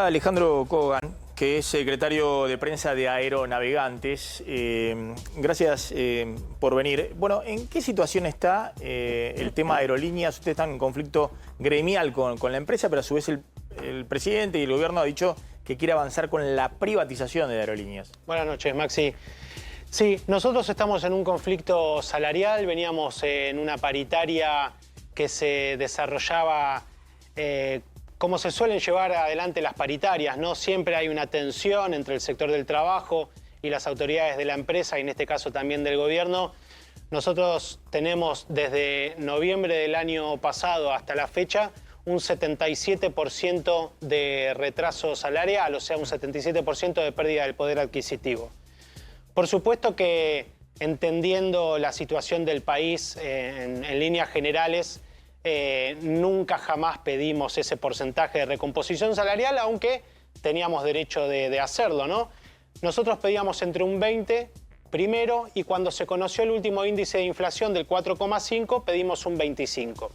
Está Alejandro Kogan, que es secretario de prensa de Aeronavegantes. Gracias por venir. Bueno, ¿en qué situación está el tema de aerolíneas? Usted está en conflicto gremial con la empresa, pero a su vez el presidente y el gobierno ha dicho que quiere avanzar con la privatización de aerolíneas. Buenas noches, Maxi. Sí, nosotros estamos en un conflicto salarial. Veníamos en una paritaria que se desarrollaba como se suelen llevar adelante las paritarias, ¿no? Siempre hay una tensión entre el sector del trabajo y las autoridades de la empresa, y en este caso también del gobierno. Nosotros tenemos desde noviembre del año pasado hasta la fecha un 77% de retraso salarial, o sea, un 77% de pérdida del poder adquisitivo. Por supuesto que, entendiendo la situación del país en líneas generales, nunca jamás pedimos ese porcentaje de recomposición salarial, aunque teníamos derecho de hacerlo, ¿no? Nosotros pedíamos entre un 20 primero, y cuando se conoció el último índice de inflación del 4,5 pedimos un 25.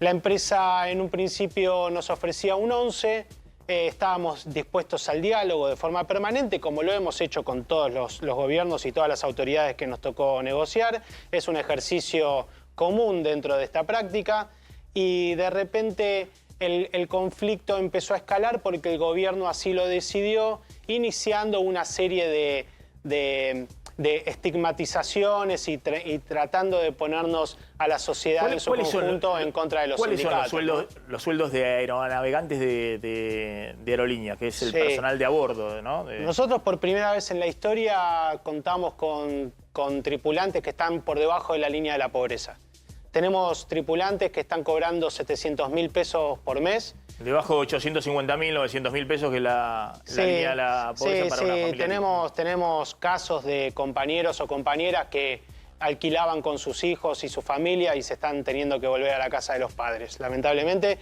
La empresa en un principio nos ofrecía un 11, estábamos dispuestos al diálogo de forma permanente, como lo hemos hecho con todos los gobiernos y todas las autoridades que nos tocó negociar. Es un ejercicio común dentro de esta práctica, y de repente el conflicto empezó a escalar porque el gobierno así lo decidió, iniciando una serie de estigmatizaciones y tratando de ponernos a la sociedad en su conjunto en contra de los sindicatos. ¿Cuáles son los sueldos de aeronavegantes de aerolíneas, que es el personal de a bordo, ¿no? Nosotros por primera vez en la historia contamos con tripulantes que están por debajo de la línea de la pobreza. Tenemos tripulantes que están cobrando 700.000 pesos por mes. Debajo de 850.000, 900.000 pesos, que es la línea de la pobreza para una familia. Tenemos casos de compañeros o compañeras que alquilaban con sus hijos y su familia y se están teniendo que volver a la casa de los padres. Lamentablemente,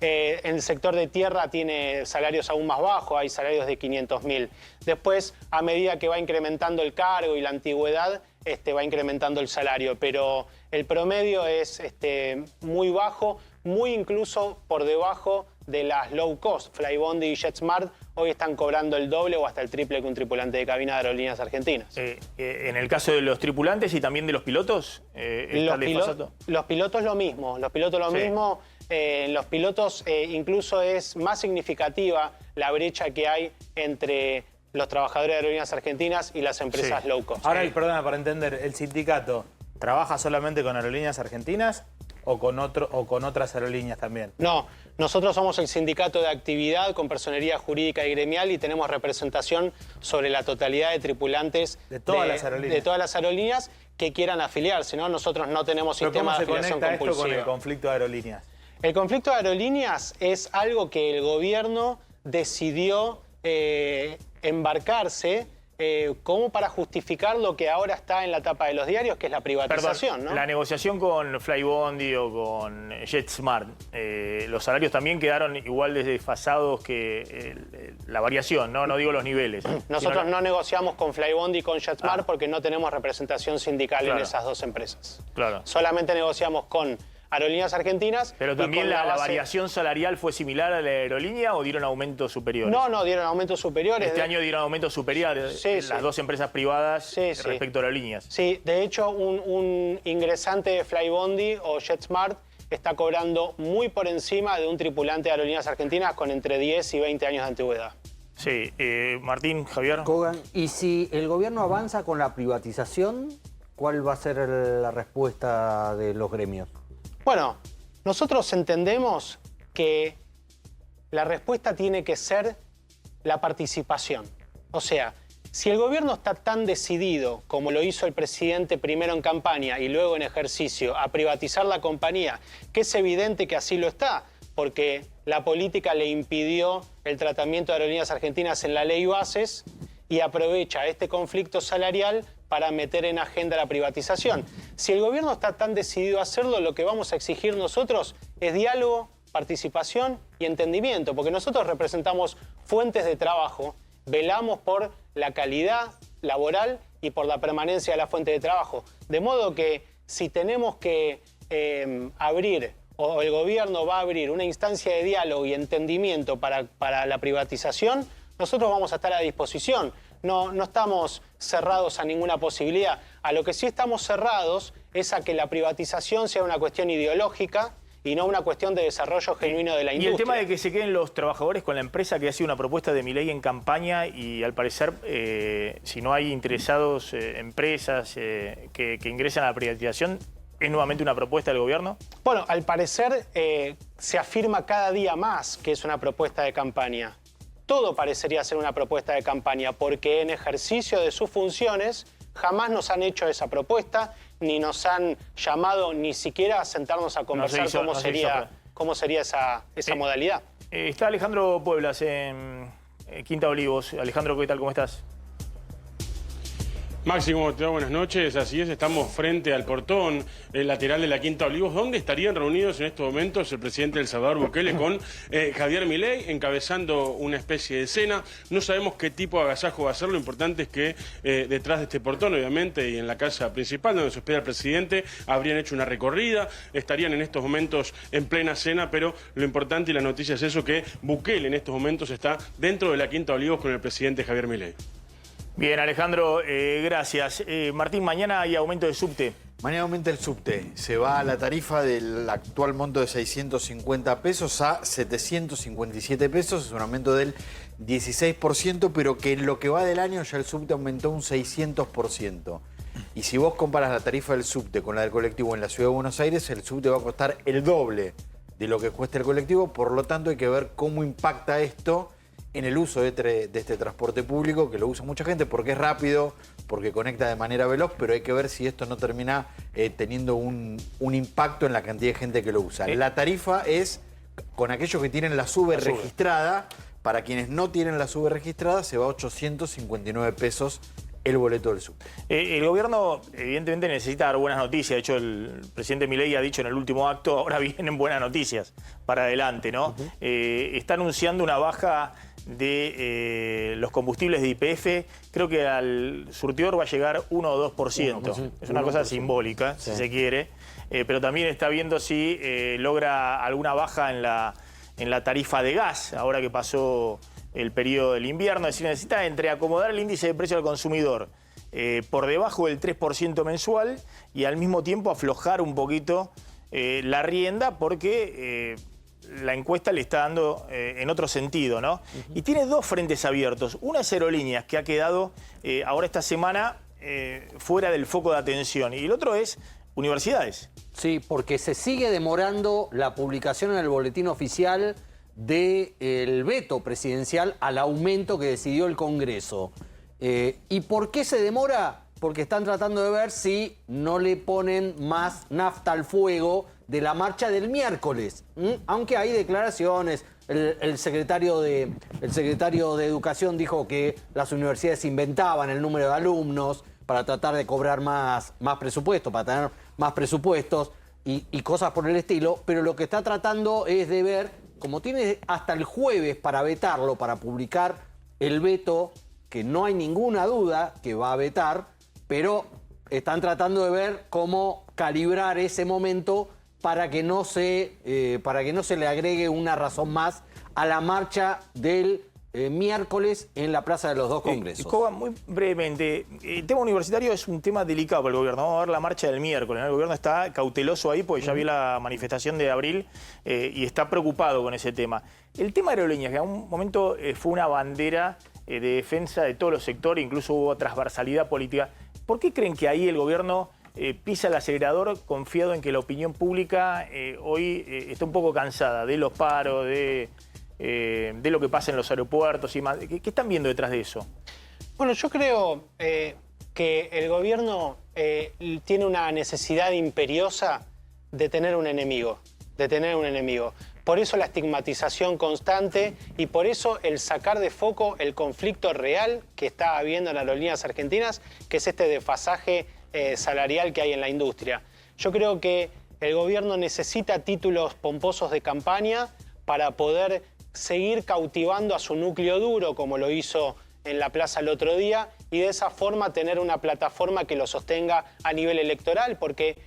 el sector de tierra tiene salarios aún más bajos, hay salarios de 500.000. Después, a medida que va incrementando el cargo y la antigüedad, va incrementando el salario, pero el promedio es muy bajo, muy incluso por debajo de las low cost. Flybondi y JetSmart hoy están cobrando el doble o hasta el triple que un tripulante de cabina de Aerolíneas Argentinas. En el caso de los tripulantes y también de los pilotos, los pilotos lo mismo. Los pilotos lo mismo. Los pilotos incluso es más significativa la brecha que hay entre los trabajadores de Aerolíneas Argentinas y las empresas low cost. Ahora, perdona, para entender, ¿el sindicato trabaja solamente con Aerolíneas Argentinas o con otras aerolíneas también? No, nosotros somos el sindicato de actividad con personería jurídica y gremial y tenemos representación sobre la totalidad de tripulantes de todas las aerolíneas que quieran afiliarse, ¿no? Nosotros no tenemos sistema de afiliación compulsiva. ¿Cómo se conecta esto con el conflicto de aerolíneas? El conflicto de aerolíneas es algo que el gobierno decidió embarcarse como para justificar lo que ahora está en la tapa de los diarios, que es la privatización. Perdón, ¿no? La negociación con Flybondi o con JetSmart, los salarios también quedaron igual de desfasados que la variación, ¿no? No digo los niveles. Nosotros no negociamos con Flybondi y con JetSmart porque no tenemos representación sindical en esas dos empresas. Claro. Solamente negociamos con Aerolíneas Argentinas. ¿Pero también la variación salarial fue similar a la aerolínea o dieron aumentos superiores? No, dieron aumentos superiores. Este año dieron aumentos superiores las dos empresas privadas respecto a aerolíneas. Sí, de hecho un ingresante de Flybondi o JetSmart está cobrando muy por encima de un tripulante de Aerolíneas Argentinas con entre 10 y 20 años de antigüedad. Sí, Martín, Javier. Kogan, y si el gobierno avanza con la privatización, ¿cuál va a ser la respuesta de los gremios? Bueno, nosotros entendemos que la respuesta tiene que ser la participación. O sea, si el gobierno está tan decidido, como lo hizo el presidente primero en campaña y luego en ejercicio, a privatizar la compañía, que es evidente que así lo está, porque la política le impidió el tratamiento de Aerolíneas Argentinas en la ley bases y aprovecha este conflicto salarial para meter en agenda la privatización. Si el gobierno está tan decidido a hacerlo, lo que vamos a exigir nosotros es diálogo, participación y entendimiento, porque nosotros representamos fuentes de trabajo, velamos por la calidad laboral y por la permanencia de la fuente de trabajo. De modo que si tenemos que abrir o el gobierno va a abrir una instancia de diálogo y entendimiento para la privatización, nosotros vamos a estar a disposición. No estamos cerrados a ninguna posibilidad. A lo que sí estamos cerrados es a que la privatización sea una cuestión ideológica y no una cuestión de desarrollo genuino de la industria. Y el tema de que se queden los trabajadores con la empresa, que ha sido una propuesta de Milei en campaña, y al parecer, si no hay interesados, empresas que ingresen a la privatización, ¿es nuevamente una propuesta del gobierno? Bueno, al parecer se afirma cada día más que es una propuesta de campaña. Todo parecería ser una propuesta de campaña, porque en ejercicio de sus funciones jamás nos han hecho esa propuesta, ni nos han llamado ni siquiera a sentarnos a conversar cómo sería esa modalidad. Está Alejandro Pueblas en Quinta Olivos. Alejandro, ¿qué tal? ¿Cómo estás? Máximo, te da buenas noches. Así es, estamos frente al portón lateral de la Quinta Olivos, donde estarían reunidos en estos momentos el presidente del Salvador, Bukele, con Javier Milei, encabezando una especie de cena. No sabemos qué tipo de agasajo va a ser. Lo importante es que detrás de este portón, obviamente, y en la casa principal, donde se hospeda el presidente, habrían hecho una recorrida. Estarían en estos momentos en plena cena, pero lo importante y la noticia es eso, que Bukele en estos momentos está dentro de la Quinta Olivos con el presidente Javier Milei. Bien, Alejandro, gracias. Martín, mañana hay aumento de subte. Mañana aumenta el subte. Se va a la tarifa del actual monto de 650 pesos a 757 pesos. Es un aumento del 16%, pero que en lo que va del año ya el subte aumentó un 600%. Y si vos comparas la tarifa del subte con la del colectivo en la Ciudad de Buenos Aires, el subte va a costar el doble de lo que cuesta el colectivo. Por lo tanto, hay que ver cómo impacta esto en el uso de este transporte público, que lo usa mucha gente porque es rápido, porque conecta de manera veloz, pero hay que ver si esto no termina teniendo un impacto en la cantidad de gente que lo usa. La tarifa es con aquellos que tienen la SUBE registrada. Para quienes no tienen la SUBE registrada, se va a 859 pesos el boleto del subte. El gobierno evidentemente necesita dar buenas noticias. De hecho, el presidente Milei ha dicho en el último acto, ahora vienen buenas noticias para adelante, ¿no? Está anunciando una baja de los combustibles de YPF. Creo que al surtidor va a llegar 1 o 2%. Es una cosa simbólica, si se quiere. Pero también está viendo si logra alguna baja en la tarifa de gas, ahora que pasó el periodo del invierno. Es decir, necesita acomodar el índice de precio al consumidor por debajo del 3% mensual y al mismo tiempo aflojar un poquito la rienda, porque la encuesta le está dando en otro sentido, ¿no? Y tiene dos frentes abiertos. Una es Aerolíneas, que ha quedado ahora esta semana fuera del foco de atención, y el otro es universidades. Sí, porque se sigue demorando la publicación en el boletín oficial del veto presidencial al aumento que decidió el Congreso. ¿Y por qué se demora? Porque están tratando de ver si no le ponen más nafta al fuego de la marcha del miércoles. Aunque hay declaraciones, el secretario de Educación dijo que las universidades inventaban el número de alumnos para tratar de cobrar más presupuesto, para tener más presupuestos y cosas por el estilo, pero lo que está tratando es de ver, como tiene hasta el jueves para vetarlo, para publicar el veto, que no hay ninguna duda que va a vetar, pero están tratando de ver cómo calibrar ese momento para que no se le agregue una razón más a la marcha del miércoles en la Plaza de los Dos Congresos. Coba, muy brevemente, el tema universitario es un tema delicado para el gobierno. Vamos a ver la marcha del miércoles, ¿no? El gobierno está cauteloso ahí porque ya vio la manifestación de abril y está preocupado con ese tema. El tema de Aerolíneas, que en un momento fue una bandera de defensa de todos los sectores, incluso hubo transversalidad política. ¿Por qué creen que ahí el gobierno pisa el acelerador confiado en que la opinión pública hoy está un poco cansada de los paros, de lo que pasa en los aeropuertos y más? ¿Qué están viendo detrás de eso? Bueno, yo creo que el gobierno tiene una necesidad imperiosa de tener un enemigo, Por eso la estigmatización constante y por eso el sacar de foco el conflicto real que está habiendo en Aerolíneas Argentinas, que es este desfasaje salarial que hay en la industria. Yo creo que el gobierno necesita títulos pomposos de campaña para poder seguir cautivando a su núcleo duro, como lo hizo en la plaza el otro día, y de esa forma tener una plataforma que lo sostenga a nivel electoral, porque